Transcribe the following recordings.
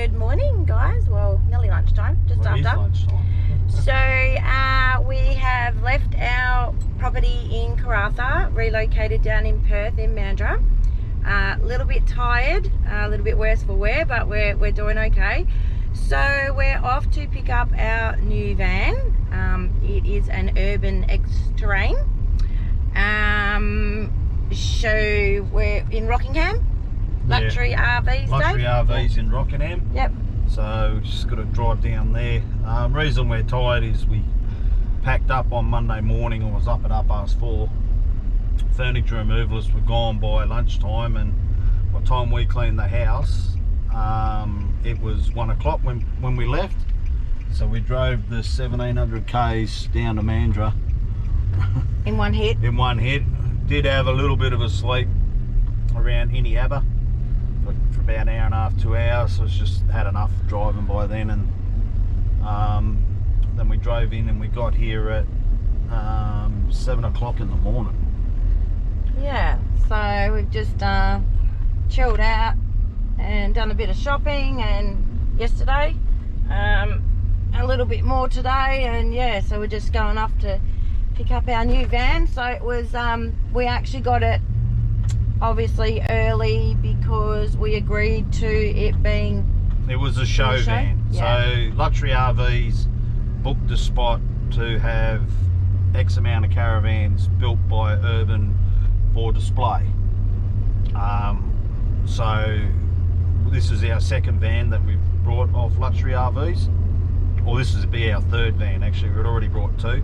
Good morning, guys. Well, nearly lunchtime, just after. Lunchtime. So we have left our property in Caravan, relocated down in Perth in Mandurah. A little bit tired, a little bit worse for wear, but we're doing okay. So we're off to pick up our new van. It is an urban X-Terrain. So we're in Rockingham. Luxury RVs, Luxury Dave? RVs in Rockingham. Yep. So just got to drive down there. Reason we're tired is we packed up on Monday morning. I was up at 4:30. Furniture removalists were gone by lunchtime, and by the time we cleaned the house, it was 1 o'clock when we left. So we drove the 1700 k's down to Mandurah. In one hit? In one hit. Did have a little bit of a sleep around Iniaba for about an hour and a half, 2 hours. So it's just had enough driving by then, and then we drove in and we got here at 7 o'clock in the morning. Yeah, so we've just chilled out and done a bit of shopping, and yesterday a little bit more today, and yeah, so we're just going off to pick up our new van. So it was we actually got it obviously early because we agreed to it being, it was a show van. Yeah. So Luxury RVs booked a spot to have X amount of caravans built by Urban for display. So this is our second van that we've brought off Luxury RVs, or this is be our third van actually. We'd already brought two.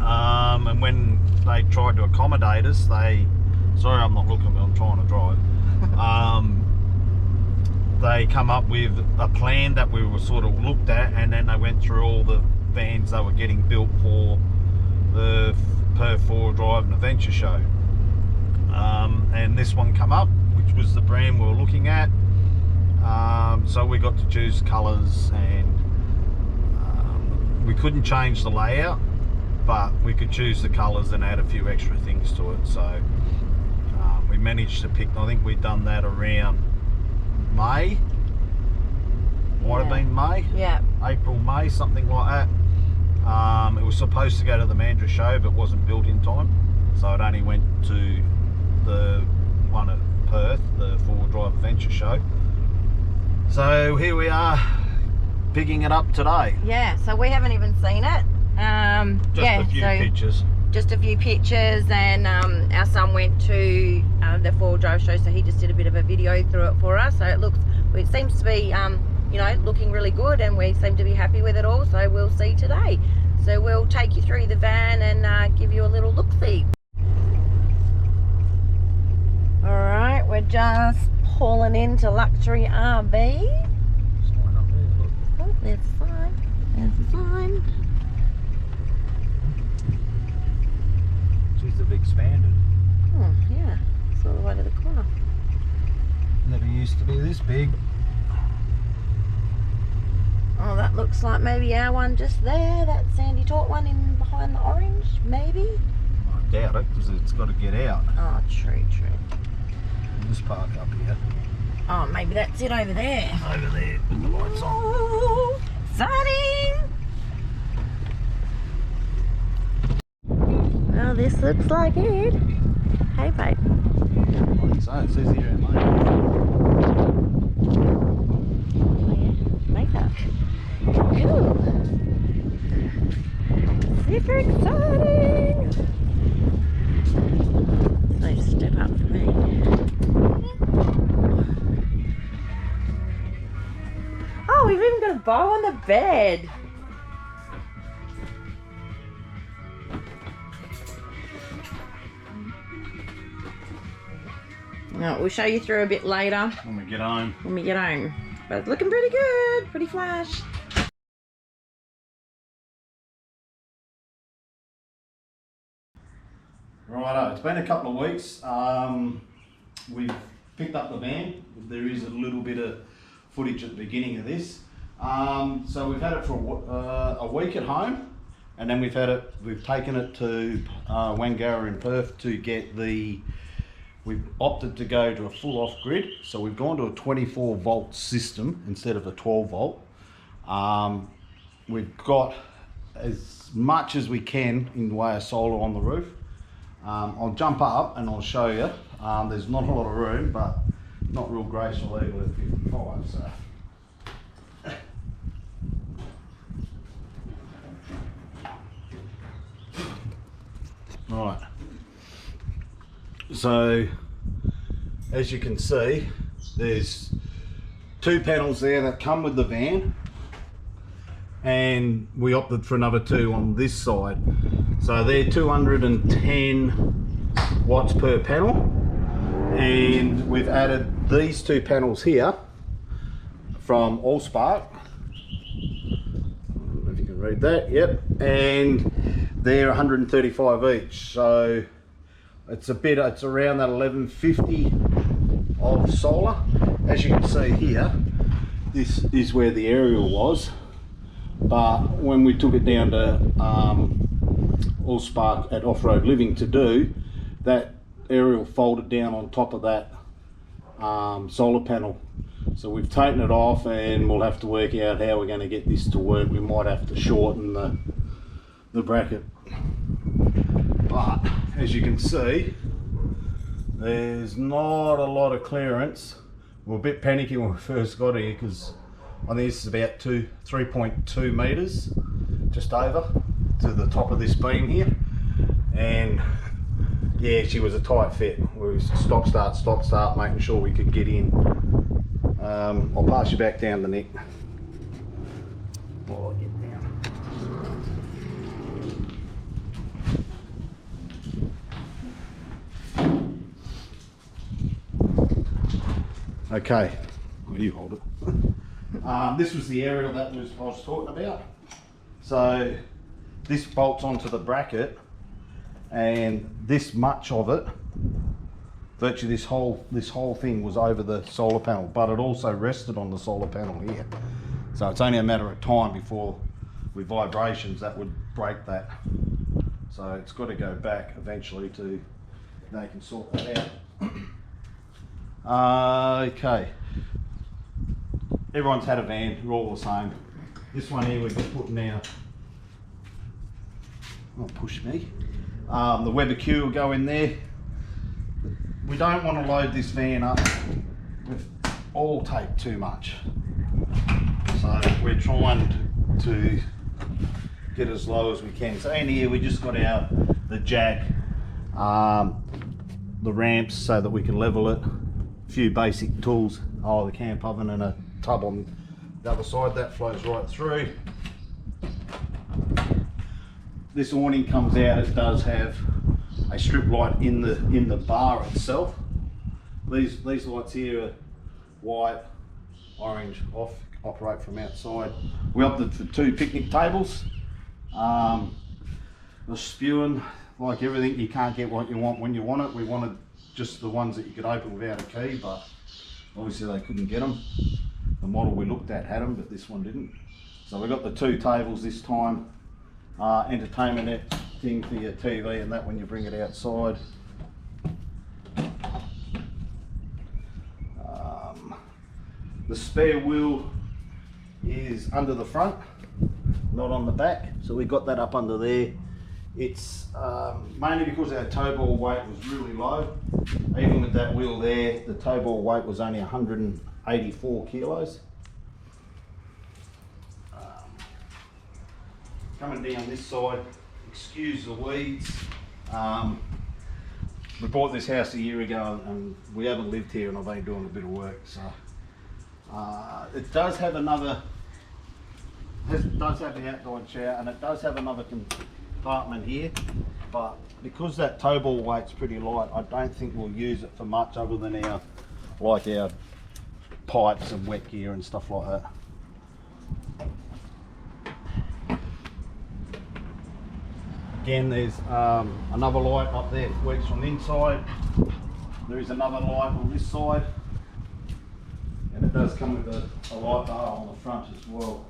And when they tried to accommodate us, sorry I'm not looking, but I'm trying to drive. They come up with a plan that we were sort of looked at, and then they went through all the vans they were getting built for the Perth 4 Drive and Adventure Show. And this one come up, which was the brand we were looking at. So we got to choose colours, and we couldn't change the layout, but we could choose the colours and add a few extra things to it. So we managed to pick, I think we'd done that around May. Might have been May. Yeah. April, May, something like that. It was supposed to go to the Mandurah show, but wasn't built in time. So it only went to the one at Perth, the 4 Drive Adventure Show. So here we are, picking it up today. Yeah, so we haven't even seen it. Just a few pictures. Just a few pictures, and our son went to the 4 Drive show, so he just did a bit of a video through it for us. So it seems to be, you know, looking really good, and we seem to be happy with it all. So we'll see today. So we'll take you through the van and give you a little look-see. All right, we're just pulling into Luxury RV. Sign up there, look. Oh, there's the sign. There's the sign. Geez, they've expanded. Oh, yeah. It's all the way to the corner. Never used to be this big. Oh, that looks like maybe our one just there. That Sandy Tort one in behind the orange, maybe? I doubt it, because it's got to get out. Oh, true. We'll just park up here. Oh, maybe that's it over there. Over there, with the lights on. Oh, exciting! Well, this looks like it. Hey, babe. So it says here, mate. Oh, yeah. Makeup. Ooh. Super exciting! So step up for me. Oh, we've even got a bow on the bed. No, we'll show you through a bit later. When we get home. But it's looking pretty good, pretty flash. Righto, it's been a couple of weeks. We've picked up the van. There is a little bit of footage at the beginning of this. So we've had it for a week at home, and then we've taken it to Wangara in Perth to get the we've opted to go to a full off-grid, so we've gone to a 24 volt system instead of a 12 volt. We've got as much as we can in the way of solar on the roof. I'll jump up and I'll show you. There's not a lot of room, but not real graceful either at 55, so. Right, so as you can see, there's 2 panels there that come with the van, and we opted for another 2 on this side. So they're 210 watts per panel, and we've added these 2 panels here from Allspark. I don't know if you can read that, yep, and they're 135 each, so it's around that 1150 of solar. As you can see here, this is where the aerial was, but when we took it down to Allspark at Off-Road Living to do, that aerial folded down on top of that solar panel. So we've taken it off, and we'll have to work out how we're going to get this to work. We might have to shorten the bracket, but as you can see, there's not a lot of clearance. We were a bit panicky when we first got here because I think this is about 3.2 meters just over to the top of this beam here, and yeah, she was a tight fit. We was stop start making sure we could get in. I'll pass you back down the neck while I get down. Okay, well, you hold it. This was the aerial that I was talking about. So this bolts onto the bracket, and this much of it, virtually this whole thing was over the solar panel, but it also rested on the solar panel here. So it's only a matter of time before, with vibrations, that would break that. So it's got to go back eventually to, they can sort that out. Okay, everyone's had a van, we're all the same. This one here we're just putting now, oh, push me, the Weber Q will go in there. We don't want to load this van up with all tape too much, so we're trying to get as low as we can. So in here we just got the jack, the ramps so that we can level it, a few basic tools, the camp oven and a tub on the other side that flows right through. This awning comes out, it does have a strip light in the bar itself. These lights here are white, orange, operate from outside. We opted for 2 picnic tables. The spewing, like everything, you can't get what you want when you want it. We wanted just the ones that you could open without a key, but obviously they couldn't get them. The model we looked at had them, but this one didn't. So we got the 2 tables this time. Entertainment thing for your TV and that when you bring it outside. The spare wheel is under the front, not on the back, so we got that up under there. It's mainly because our tow ball weight was really low. Even with that wheel there, the tow ball weight was only 184 kilos. Coming down this side, excuse the weeds. We bought this house a year ago and we haven't lived here, and I've been doing a bit of work. So it does have another, it does have the outdoor shower, and it does have another compartment here. But because that tow ball weight's pretty light, I don't think we'll use it for much other than our pipes and wet gear and stuff like that. Again, there's another light up there that works from the inside. There is another light on this side, and it does come with a light bar on the front as well.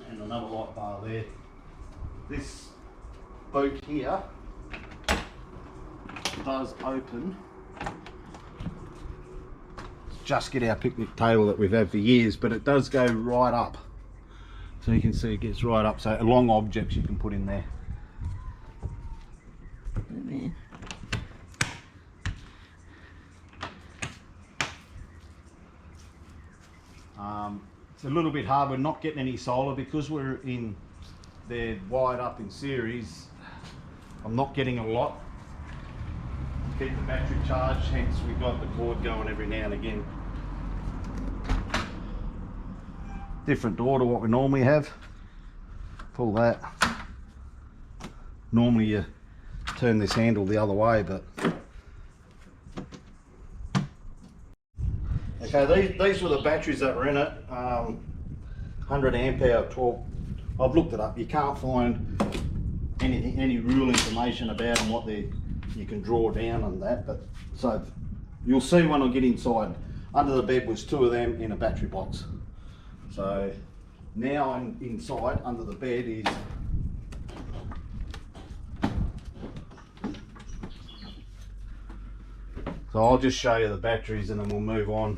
And another light bar there. This boot here does open. Just get our picnic table that we've had for years, but it does go right up. So you can see it gets right up, so long objects you can put in there. It's a little bit hard, we're not getting any solar because they're wired up in series. I'm not getting a lot. Keep the battery charged, hence we've got the cord going every now and again. Different door to what we normally have. Pull that. Normally you turn this handle the other way, but okay, these were the batteries that were in it. 100 amp hour 12. I've looked it up. You can't find any real information about them, what you can draw down on that. But so you'll see when I get inside. Under the bed was 2 of them in a battery box. So now I'm inside. Under the bed is so I'll just show you the batteries and then we'll move on,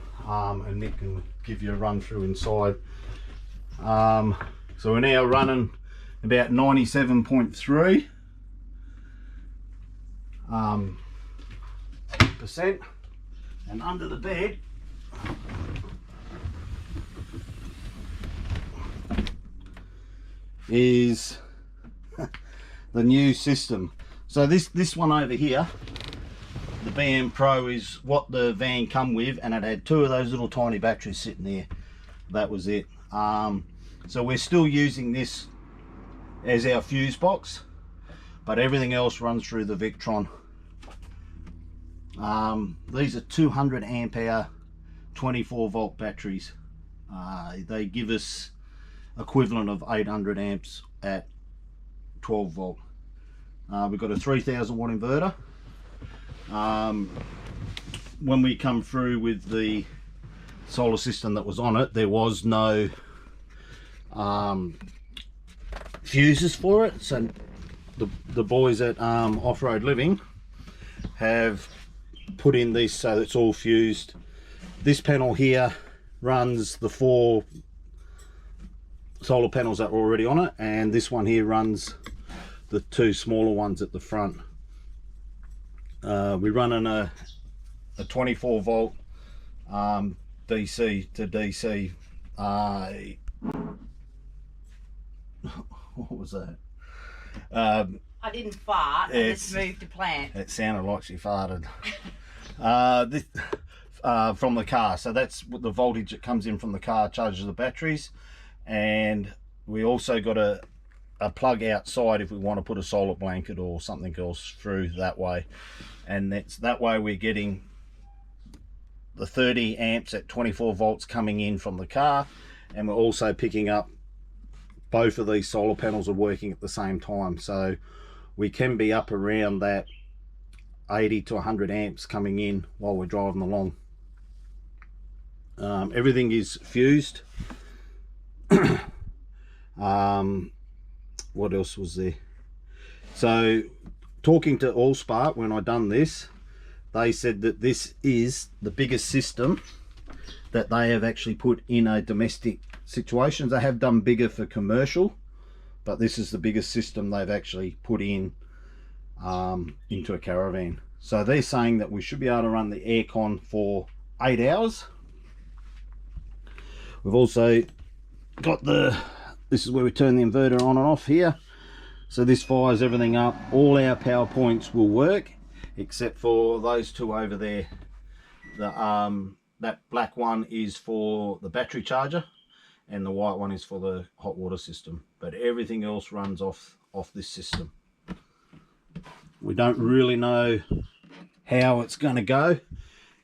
and Nick can give you a run through inside. So we're now running about 97.3 percent, and under the bed is the new system. So this one over here, the BM Pro, is what the van come with, and it had 2 of those little tiny batteries sitting there. That was it. So we're still using this as our fuse box, but everything else runs through the Victron. These are 200 amp hour 24 volt batteries. They give us equivalent of 800 amps at 12 volt. We've got a 3000 watt inverter. When we come through with the solar system that was on it, there was no fuses for it, so the boys at Off-Road Living have put in these so it's all fused. This panel here runs the 4 solar panels that were already on it, and this one here runs the 2 smaller ones at the front. We're running a 24 volt DC to DC. What was that? I didn't fart, I just moved the plant. It sounded like she farted. From the car, so that's what the voltage that comes in from the car charges the batteries, and we also got a plug outside if we want to put a solar blanket or something else through that way, and that way we're getting the 30 amps at 24 volts coming in from the car, and we're also picking up both of these solar panels are working at the same time, so we can be up around that 80 to 100 amps coming in while we're driving along. Everything is fused. What else was there? So talking to Allspark, when I done this, they said that this is the biggest system that they have actually put in a domestic situation. They have done bigger for commercial, but this is the biggest system they've actually put in into a caravan. So they're saying that we should be able to run the aircon for 8 hours. We've also got this is where we turn the inverter on and off here. So this fires everything up. All our power points will work except for those 2 over there. That black one is for the battery charger and the white one is for the hot water system, but everything else runs off this system. We don't really know how it's going to go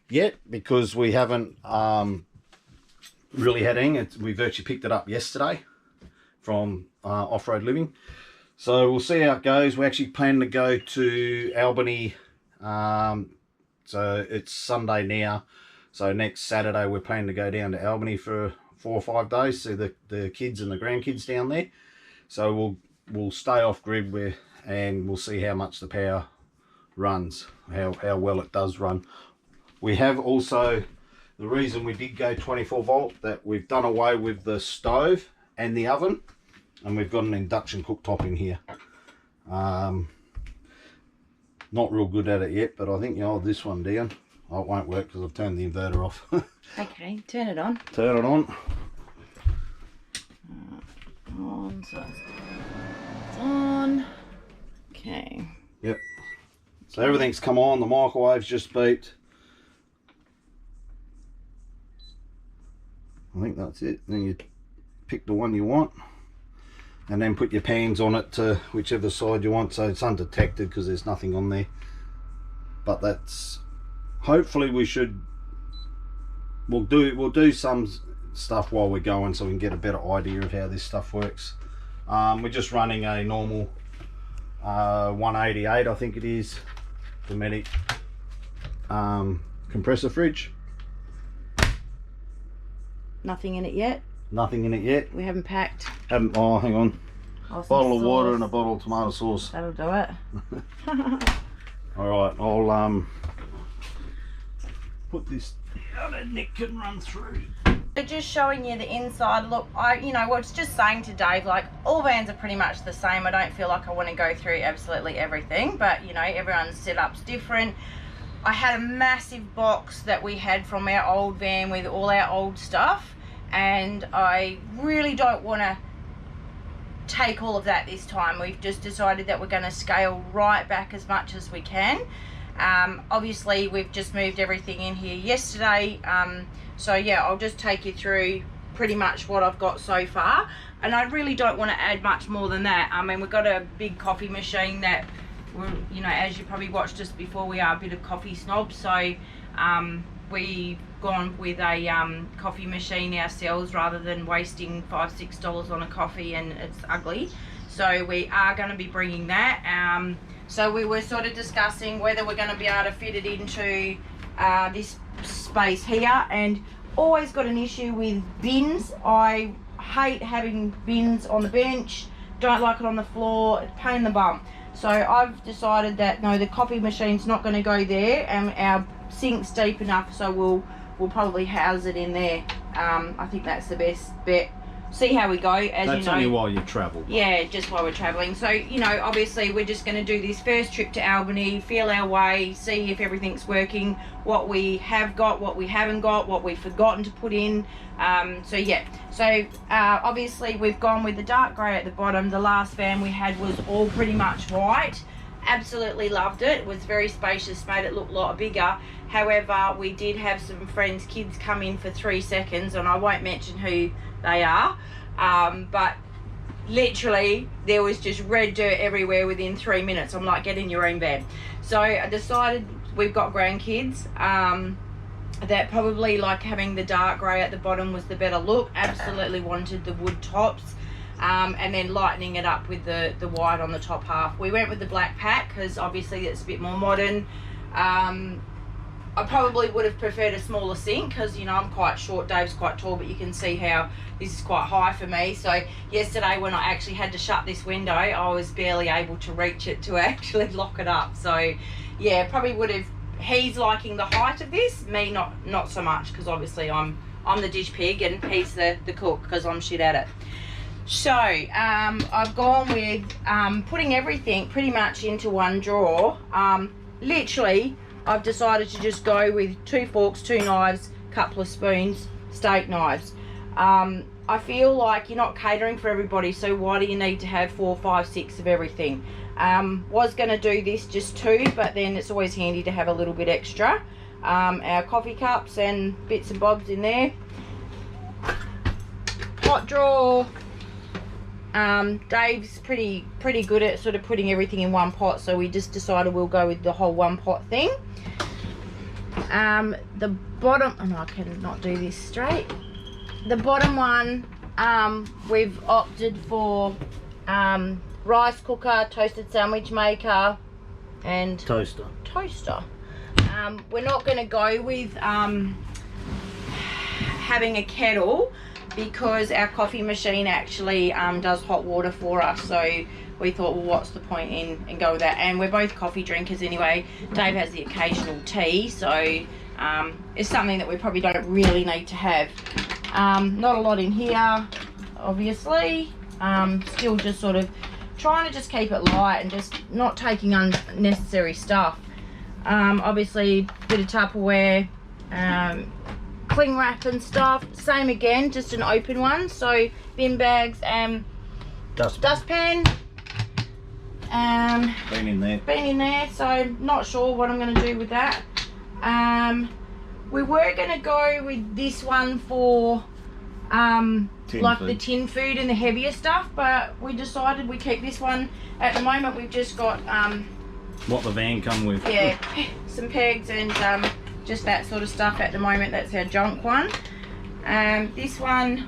yet because we haven't really had any. We virtually picked it up yesterday from Off-Road Living, so we'll see how it goes. We're actually planning to go to Albany, so it's Sunday now, so next Saturday we're planning to go down to Albany for 4 or 5 days, see the kids and the grandkids down there. So we'll stay off grid. We're and we'll see how much the power runs, how well it does run. We have also, the reason we did go 24 volt, that we've done away with the stove and the oven, and we've got an induction cooktop in here. Not real good at it yet, but I think you hold this one down. Oh, it won't work because I've turned the inverter off. Okay, turn it on. Turn it on. On, so it's on. Okay. Yep. So everything's come on, the microwave's just beeped. I think that's it. Then you pick the one you want and then put your pans on it to whichever side you want, so it's undetected because there's nothing on there. But that's, hopefully we'll do some stuff while we're going so we can get a better idea of how this stuff works. We're just running a normal 188, I think it is, Dometic compressor fridge. Nothing in it yet. Nothing in it yet. We haven't packed. Oh, hang on. Oh, Bottle of water and a bottle of tomato sauce. That'll do it. All right, I'll put this down and Nick can run through. Just showing you the inside. Look, I was just saying to Dave, like, all vans are pretty much the same. I don't feel like I want to go through absolutely everything, but everyone's setup's different. I had a massive box that we had from our old van with all our old stuff, and I really don't want to take all of that this time. We've just decided that we're going to scale right back as much as we can. Obviously we've just moved everything in here yesterday, so yeah, I'll just take you through pretty much what I've got so far, and I really don't want to add much more than that. I mean, we've got a big coffee machine that we're, as you probably watched us before, we are a bit of coffee snobs, so we've gone with a coffee machine ourselves rather than wasting $5-6 on a coffee and it's ugly. So we are going to be bringing that. So we were sort of discussing whether we're going to be able to fit it into this space here, and always got an issue with bins. I hate having bins on the bench, don't like it on the floor, it's a pain in the bum. So I've decided that no, the coffee machine's not going to go there, and our sink's deep enough, so we'll probably house it in there. I think that's the best bet. See how we go, as that's only while you travel. Yeah, just while we're traveling. So, obviously we're just going to do this first trip to Albany, feel our way, see if everything's working, what we have got, what we haven't got, what we've forgotten to put in. So yeah, so obviously we've gone with the dark grey at the bottom. The last van we had was all pretty much white. Absolutely loved it. It was very spacious, made it look a lot bigger. However, we did have some friends' kids come in for 3 seconds, and I won't mention who they are, but literally there was just red dirt everywhere within 3 minutes. I'm like, get in your own van. So I decided, we've got grandkids, that probably like having the dark grey at the bottom was the better look. Absolutely wanted the wood tops, and then lightening it up with the white on the top half. We went with the black pack because obviously it's a bit more modern. I probably would have preferred a smaller sink because I'm quite short, Dave's quite tall, but you can see how this is quite high for me. So yesterday when I actually had to shut this window, I was barely able to reach it to actually lock it up. So yeah, probably would have, he's liking the height of this, me not so much, because obviously I'm the dish pig and he's the cook because I'm shit at it. So I've gone with putting everything pretty much into one drawer. Literally I've decided to just go with 2 forks, 2 knives, couple of spoons, steak knives. I feel like you're not catering for everybody, so why do you need to have 4, 5, 6 of everything? Was going to do this just 2, but then it's always handy to have a little bit extra. Our coffee cups and bits and bobs in there. Hot drawer. Dave's pretty good at sort of putting everything in one pot, so we just decided we'll go with the whole one pot thing. The bottom, oh no, I cannot do this straight. The bottom one, we've opted for rice cooker, toasted sandwich maker, and toaster. We're not going to go with having a kettle, because our coffee machine actually does hot water for us. So we thought, well, what's the point in go with that? And we're both coffee drinkers anyway. Dave has the occasional tea, so it's something that we probably don't really need to have. Not a lot in here, obviously. Still just sort of trying to just keep it light and just not taking unnecessary stuff. Obviously, bit of Tupperware, cling wrap and stuff. Same again, just an open one. So bin bags and dustpan. Been in there. So not sure what I'm going to do with that. We were going to go with this one for the tin food and the heavier stuff, but we decided we keep this one. At the moment we've just got what the van come with. Yeah, some pegs and just that sort of stuff at the moment. That's our junk one. This one,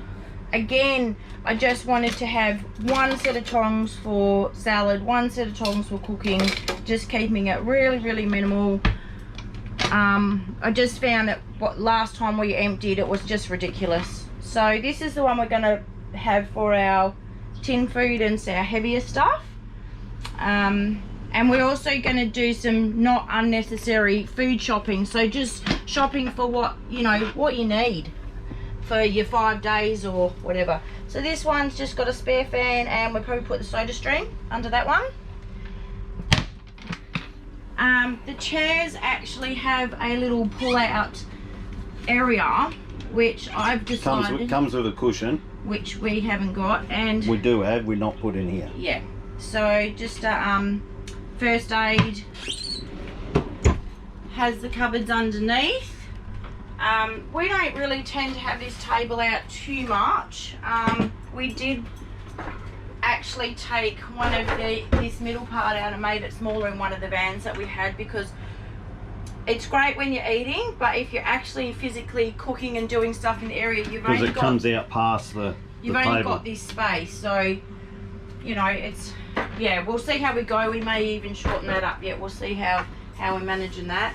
again, I just wanted to have one set of tongs for salad, one set of tongs for cooking, just keeping it really, really minimal. I just found that last time we emptied it was just ridiculous. So this is the one we're going to have for our tin food and our heavier stuff. And we're also going to do some not unnecessary food shopping. So just shopping for what you need for your 5 days or whatever. So this one's just got a spare fan, and we'll probably put the soda stream under that one. The chairs actually have a little pull-out area, which I've decided comes with a cushion, which we haven't got, and we do have. We're not put in here. Yeah. So just a first aid. Has the cupboards underneath. We don't really tend to have this table out too much. We did actually take one of this middle part out and made it smaller in one of the vans that we had, because it's great when you're eating, but if you're actually physically cooking and doing stuff in the area, comes out past the you've only got this space. So it's, yeah, we'll see how we go. We may even shorten that up yet. We'll see how we're managing that.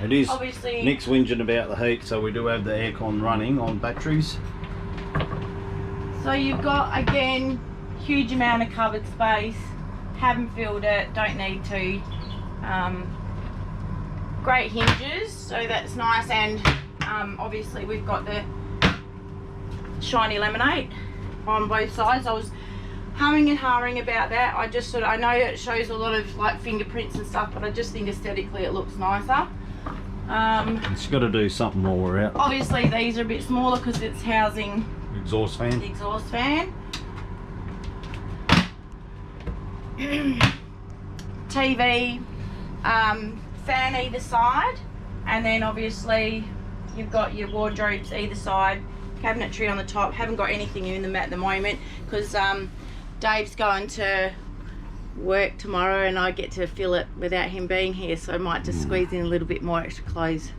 It is obviously Nick's whinging about the heat, so we do have the aircon running on batteries. So you've got, again, huge amount of cupboard space. Haven't filled it, don't need to. Great hinges, so that's nice. And obviously we've got the shiny laminate on both sides. I was humming and hawing about that. I know it shows a lot of like fingerprints and stuff, but I just think aesthetically it looks nicer. It's got to do something while we're out. Obviously these are a bit smaller because it's housing Exhaust fan. the exhaust fan. TV, fan either side, and then obviously you've got your wardrobes either side, cabinetry on the top. Haven't got anything in them at the moment because Dave's going to work tomorrow and I get to fill it without him being here, so I might just squeeze in a little bit more extra clothes.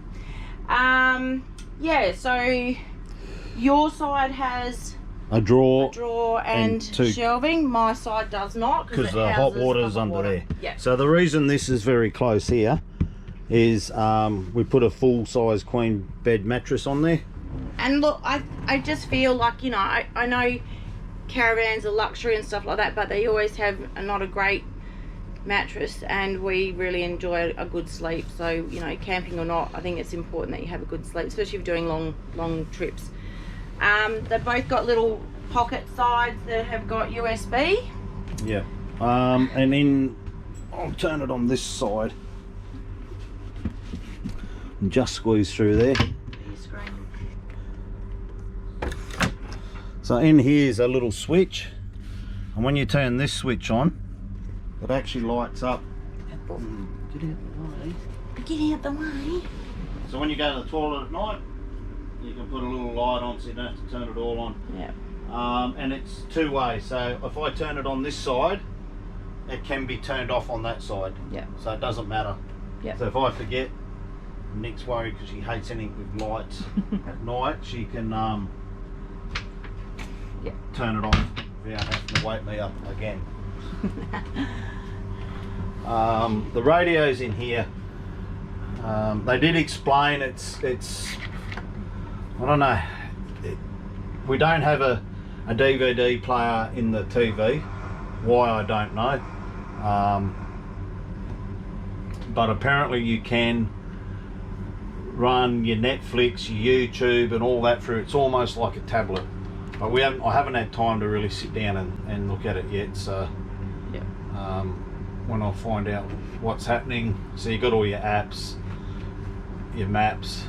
Yeah, so your side has a drawer and shelving. My side does not, because the hot water's under there. Yeah. So the reason this is very close here is we put a full-size queen bed mattress on there. And look, I just feel like, I know caravans are luxury and stuff like that, but they always have not a great mattress, and we really enjoy a good sleep. So camping or not, I think it's important that you have a good sleep, especially if you're doing long trips. They've both got little pocket sides that have got USB. Yeah. And then I'll turn it on this side and just squeeze through there. So in here is a little switch, and when you turn this switch on, it actually lights up. Get out the way. Get out the way. So when you go to the toilet at night, you can put a little light on so you don't have to turn it all on. Yeah. And it's two ways. So if I turn it on this side, it can be turned off on that side. Yeah. So it doesn't matter. Yeah. So if I forget, Nick's worried because she hates anything with lights at night. She can turn it off without having to wake me up again. The radio's in here. They did explain it's I don't know, we don't have a DVD player in the TV. Why, I don't know. But apparently you can run your Netflix, your YouTube and all that through. It's almost like a tablet. But I haven't had time to really sit down and look at it yet. So Yeah. when I find out what's happening, so you've got all your apps, your maps,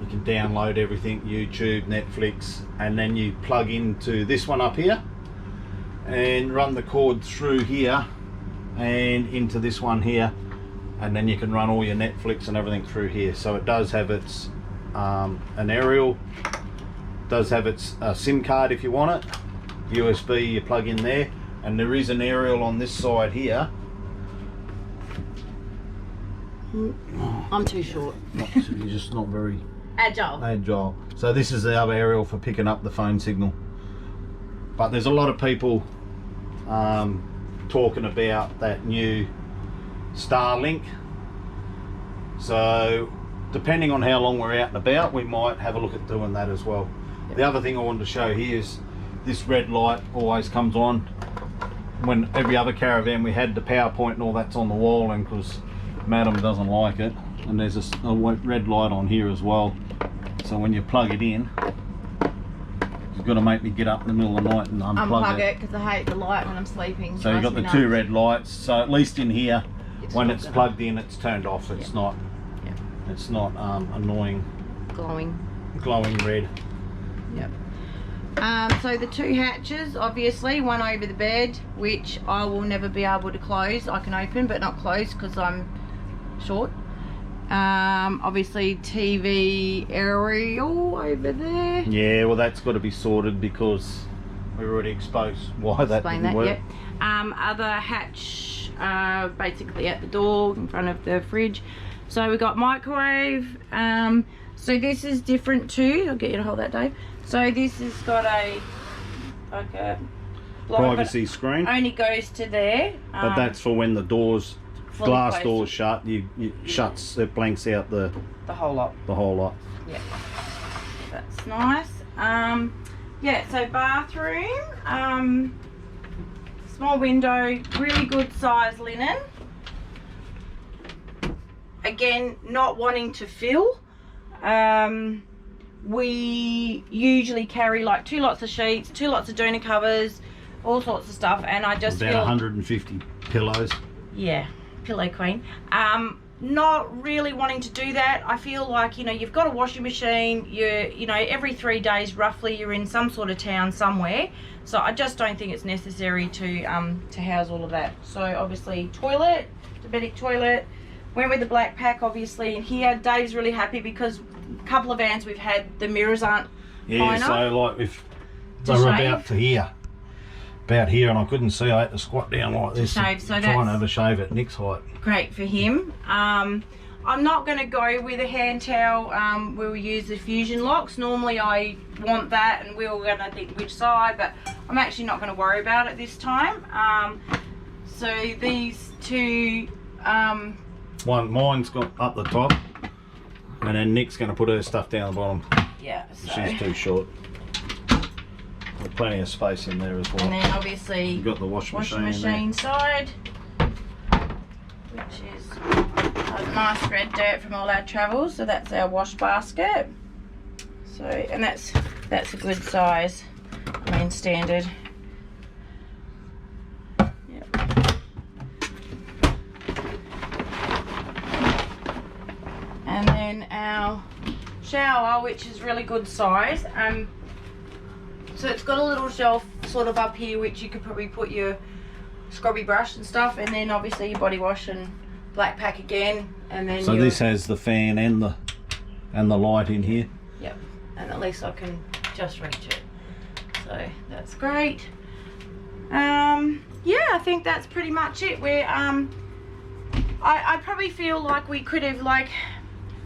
you can download everything, YouTube, Netflix, and then you plug into this one up here and run the cord through here and into this one here, and then you can run all your Netflix and everything through here. So it does have its an aerial, does have its SIM card if you want it, USB you plug in there, and there is an aerial on this side here. I'm too short. You're just not very Agile. So this is the other aerial for picking up the phone signal. But there's a lot of people talking about that new Starlink. So depending on how long we're out and about, we might have a look at doing that as well. Yep. The other thing I wanted to show here is this red light always comes on. When every other Caravan we had, the PowerPoint and all that's on the wall, and because Madam doesn't like it, and there's a red light on here as well. So when you plug it in, you've got to make me get up in the middle of the night and unplug it because I hate the light when I'm sleeping. So you've got the two red lights. So at least in here, when it's plugged in, it's turned off. It's not. It's not annoying. Glowing red. Yep. So the two hatches, obviously, one over the bed, which I will never be able to close. I can open but not close because I'm short. Obviously TV aerial over there. Yeah, well that's got to be sorted because we already exposed why that didn't work. Other hatch basically at the door in front of the fridge. So we got microwave. So this is different too. I'll get you to hold that, Dave. So this has got a privacy screen. Only goes to there. But that's for when the doors, glass doors shut. It blanks out the whole lot. Yeah, that's nice. Yeah. So bathroom. Small window. Really good size linen. Again, not wanting to fill. We usually carry like 2 lots of sheets, 2 lots of doona covers, all sorts of stuff, and I just about 150 pillows. Yeah, pillow queen. Not really wanting to do that. I feel like, you know, you've got a washing machine, you know, every 3 days roughly you're in some sort of town somewhere, so I just don't think it's necessary to house all of that. So obviously toilet, diabetic toilet. Went with the black pack obviously in here. Dave's really happy because a couple of vans we've had, the mirrors aren't fine enough. So like if they were about here and I couldn't see, I had to squat down like this and try and have a shave at Nick's height. Great for him. I'm not going to go with a hand towel where we use the fusion locks. Normally I want that and we were going to think which side, but I'm actually not going to worry about it this time. So these two... mine's got up the top, and then Nick's going to put her stuff down the bottom. Yeah, so she's too short. There's plenty of space in there as well. And then obviously you've got the washing machine side, which is a nice red dirt from all our travels. So that's our wash basket. So, and that's a good size. I mean, standard. And then our shower, which is really good size. So it's got a little shelf sort of up here which you could probably put your scrubby brush and stuff, and then obviously your body wash and black pack again, and then so this has the fan and the light in here. Yep, and at least I can just reach it, so that's great. Yeah, I think that's pretty much it. We're I probably feel like we could have like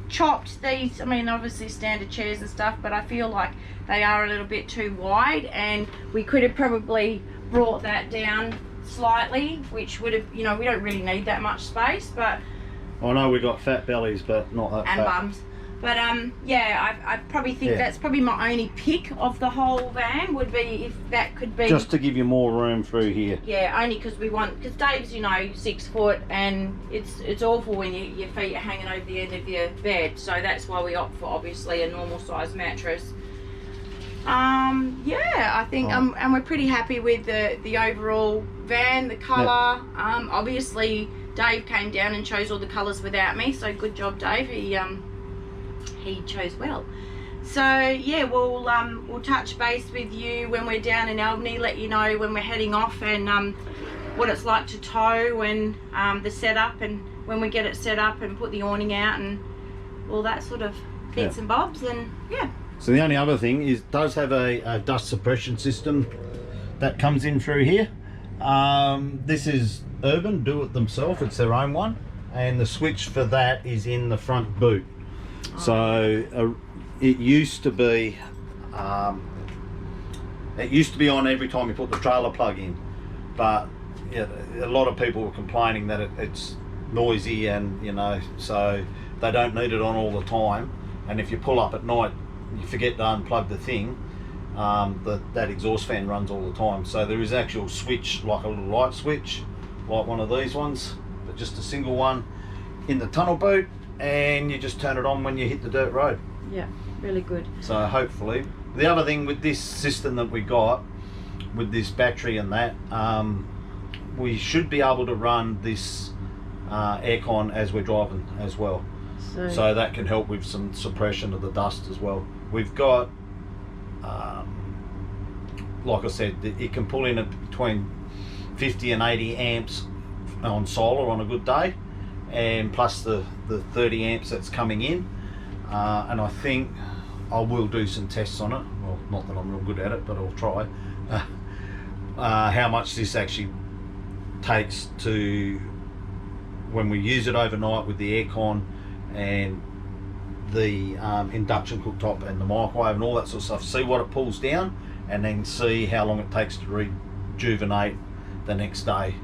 chopped these, I mean obviously standard chairs and stuff, but I feel like they are a little bit too wide, and we could have probably brought that down slightly, which would have, you know, we don't really need that much space, but I know we got fat bellies but not that and fat. bums, But yeah, I probably think that's probably my only pick of the whole van would be if that could be just to give you more room through here. Yeah, only because because Dave's, you know, 6 foot, and it's awful when your feet are hanging over the end of your bed. So that's why we opt for obviously a normal size mattress. Yeah, I think and we're pretty happy with the overall van, the colour. Obviously Dave came down and chose all the colours without me, so good job, Dave. He chose well. So yeah, we'll touch base with you when we're down in Albany, let you know when we're heading off and what it's like to tow and the setup, and when we get it set up and put the awning out and all that sort of bits and bobs. And yeah. So the only other thing is it does have a dust suppression system that comes in through here. This is Urban, do it themselves, it's their own one, and the switch for that is in the front boot. So it used to be on every time you put the trailer plug in, but yeah, a lot of people were complaining that it's noisy, and you know, so they don't need it on all the time. And if you pull up at night, you forget to unplug the thing, that exhaust fan runs all the time. So there is actual switch, like a little light switch, like one of these ones, but just a single one in the tunnel boot, and you just turn it on when you hit the dirt road. Yeah, really good. So hopefully, the other thing with this system that we got, with this battery and that, we should be able to run this aircon as we're driving as well. So that can help with some suppression of the dust as well. We've got, like I said, it can pull in at between 50 and 80 amps on solar on a good day, and plus the 30 amps that's coming in. And I think I will do some tests on it. Well, not that I'm real good at it, but I'll try. How much this actually takes to, when we use it overnight with the aircon and the induction cooktop and the microwave and all that sort of stuff, see what it pulls down, and then see how long it takes to rejuvenate the next day.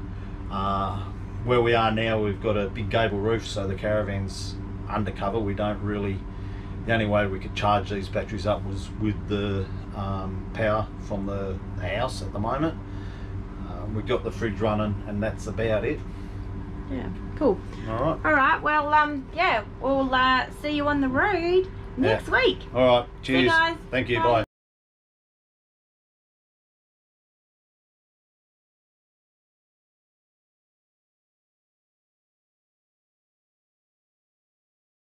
Where we are now, we've got a big gable roof, so the Caravan's undercover. We don't really, the only way we could charge these batteries up was with the power from the house at the moment. We've got the fridge running, and that's about it. Yeah, cool. All right, well, yeah, we'll see you on the road next week. All right, cheers. See you guys. Thank you, bye. bye.